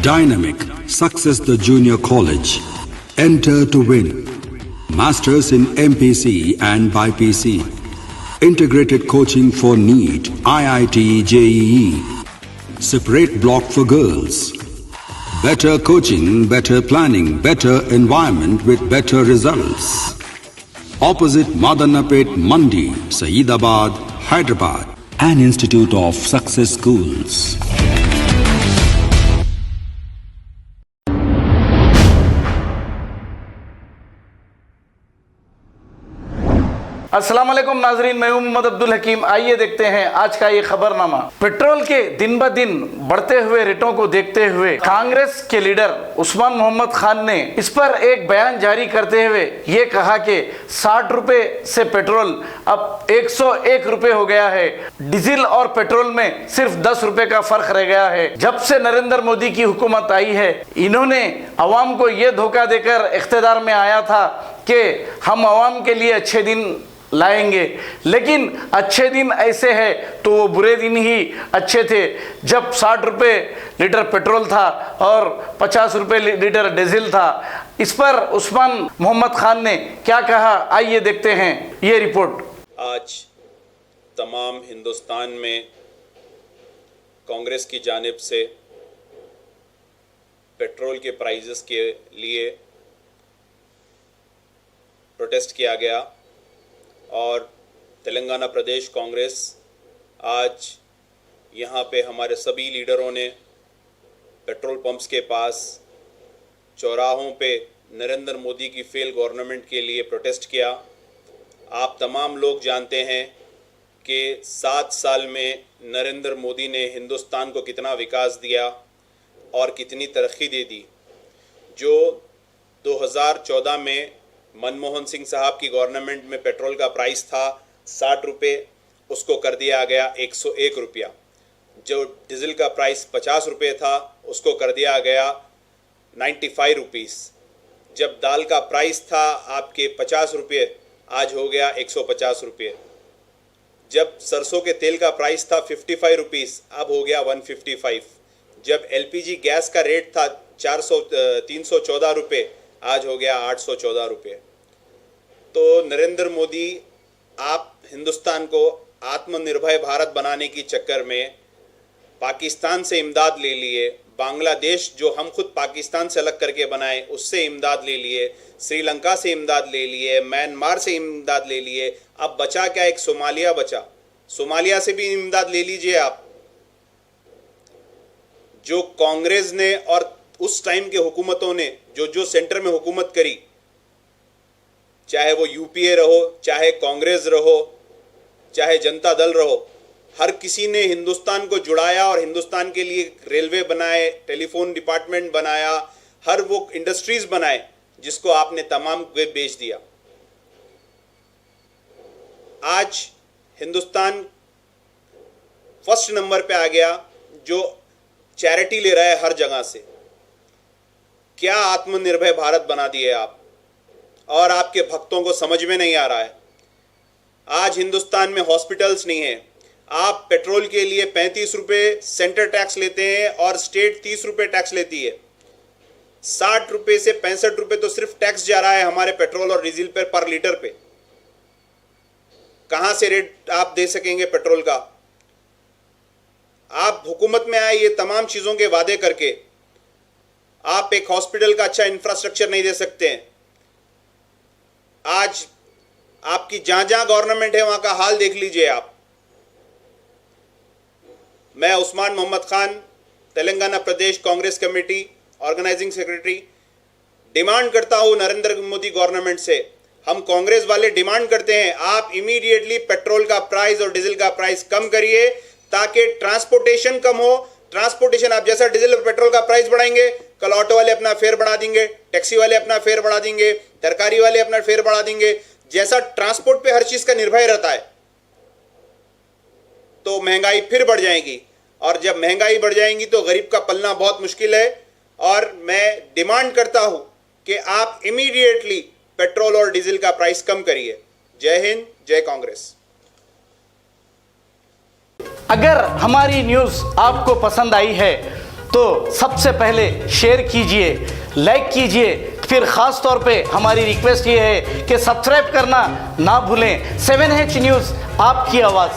Dynamic Success the Junior College. Enter to win. Masters in MPC and BPC. Integrated coaching for NEET, IIT, JEE. Separate block for girls. Better coaching, better planning, better environment with better results. Opposite Madanapet Mandi, Saeedabad, Hyderabad. An Institute of Success Schools. अस्सलाम वालेकुम नाजरीन, मैं हूं मोहम्मद अब्दुल हकीम। आइए देखते हैं आज का ये खबरनामा। पेट्रोल के दिन ब दिन बढ़ते हुए रेटों को देखते हुए कांग्रेस के लीडर उस्मान मोहम्मद खान ने इस पर एक बयान जारी करते हुए ये कहा कि 60 रुपए से पेट्रोल अब 101 रुपए हो गया है। डीजल और पेट्रोल में सिर्फ 10 रुपए का फर्क रह गया है। जब से नरेंद्र मोदी की हुकूमत आई है, इन्होंने अवाम को ये धोखा देकर इख्तियार में आया था कि हम अवाम के लिए अच्छे दिन लाएंगे, लेकिन अच्छे दिन ऐसे है तो वो बुरे दिन ही अच्छे थे जब 60 रुपये लीटर पेट्रोल था और 50 रुपये लीटर डीजल था। इस पर उस्मान मोहम्मद खान ने क्या कहा, आइए देखते हैं ये रिपोर्ट। आज तमाम हिंदुस्तान में कांग्रेस की जानिब से पेट्रोल के प्राइसेस के लिए प्रोटेस्ट किया गया और तेलंगाना प्रदेश कांग्रेस आज यहाँ पे हमारे सभी लीडरों ने पेट्रोल पंप्स के पास, चौराहों पे नरेंद्र मोदी की फेल गवर्नमेंट के लिए प्रोटेस्ट किया। आप तमाम लोग जानते हैं कि 7 साल में नरेंद्र मोदी ने हिंदुस्तान को कितना विकास दिया और कितनी तरक्की दे दी। जो 2014 में मनमोहन सिंह साहब की गवर्नमेंट में पेट्रोल का प्राइस था 60 रुपये, उसको कर दिया गया 101 रुपया। जो डीजल का प्राइस 50 रुपये था, उसको कर दिया गया 95 रुपीस। जब दाल का प्राइस था आपके 50 रुपये, आज हो गया 150 रुपये। जब सरसों के तेल का प्राइस था 55 रुपीस, अब हो गया 155। जब एलपीजी गैस का रेट था 314 रुपये, आज हो गया 814 रुपये। तो नरेंद्र मोदी, आप हिंदुस्तान को आत्मनिर्भर भारत बनाने की चक्कर में पाकिस्तान से इमदाद ले लिए, बांग्लादेश जो हम खुद पाकिस्तान से अलग करके बनाए उससे इमदाद ले लिए, श्रीलंका से इमदाद ले लिए, म्यांमार से इमदाद ले लिए, अब बचा क्या, एक सोमालिया बचा। सोमालिया से भी इमदाद ले लीजिए आप। जो कांग्रेस ने और उस टाइम के हुकूमतों ने जो सेंटर में हुकूमत करी, चाहे वो यूपीए रहो, चाहे कांग्रेस रहो, चाहे जनता दल रहो, हर किसी ने हिंदुस्तान को जुड़ाया और हिंदुस्तान के लिए रेलवे बनाए, टेलीफोन डिपार्टमेंट बनाया, हर वो इंडस्ट्रीज बनाए जिसको आपने तमाम बेच दिया। आज हिंदुस्तान फर्स्ट नंबर पे आ गया, जो चैरिटी ले रहा है हर जगह से। क्या आत्मनिर्भर भारत बना दिए आप, और आपके भक्तों को समझ में नहीं आ रहा है। आज हिंदुस्तान में हॉस्पिटल्स नहीं है। आप पेट्रोल के लिए 35 रुपये सेंटर टैक्स लेते हैं और स्टेट 30 रुपये टैक्स लेती है। 60 रुपये से 65 रुपये तो सिर्फ टैक्स जा रहा है हमारे पेट्रोल और डीजल पर लीटर पे। कहां से रेट आप दे सकेंगे पेट्रोल का? आप हुकूमत में आए ये तमाम चीजों के वादे करके आप एक हॉस्पिटल का अच्छा इंफ्रास्ट्रक्चर नहीं दे सकते हैं। आज आपकी जहां जहां गवर्नमेंट है वहां का हाल देख लीजिए आप। मैं Usman Mohammed Khan, Telangana Pradesh Congress committee organising secretary, demand करता हूं नरेंद्र मोदी गवर्नमेंट से, हम कांग्रेस वाले डिमांड करते हैं आप इमीडिएटली पेट्रोल का प्राइस और डीजल का प्राइस कम करिए ताकि ट्रांसपोर्टेशन कम हो। ट्रांसपोर्टेशन, आप जैसा डीजल और पेट्रोल का प्राइस बढ़ाएंगे, कल ऑटो वाले अपना फेयर बढ़ा देंगे, टैक्सी वाले अपना फेयर बढ़ा देंगे, तरकारी वाले अपना फेयर बढ़ा देंगे। जैसा ट्रांसपोर्ट पे हर चीज का निर्भर रहता है तो महंगाई फिर बढ़ जाएगी, और जब महंगाई बढ़ जाएगी तो गरीब का पलना बहुत मुश्किल है। और मैं डिमांड करता हूं कि आप इमीडिएटली पेट्रोल और डीजल का प्राइस कम करिए। जय हिंद, जय कांग्रेस। अगर हमारी न्यूज़ आपको पसंद आई है तो सबसे पहले शेयर कीजिए, लाइक कीजिए, फिर ख़ास तौर पे हमारी रिक्वेस्ट ये है कि सब्सक्राइब करना ना भूलें। 7H न्यूज़, आपकी आवाज़।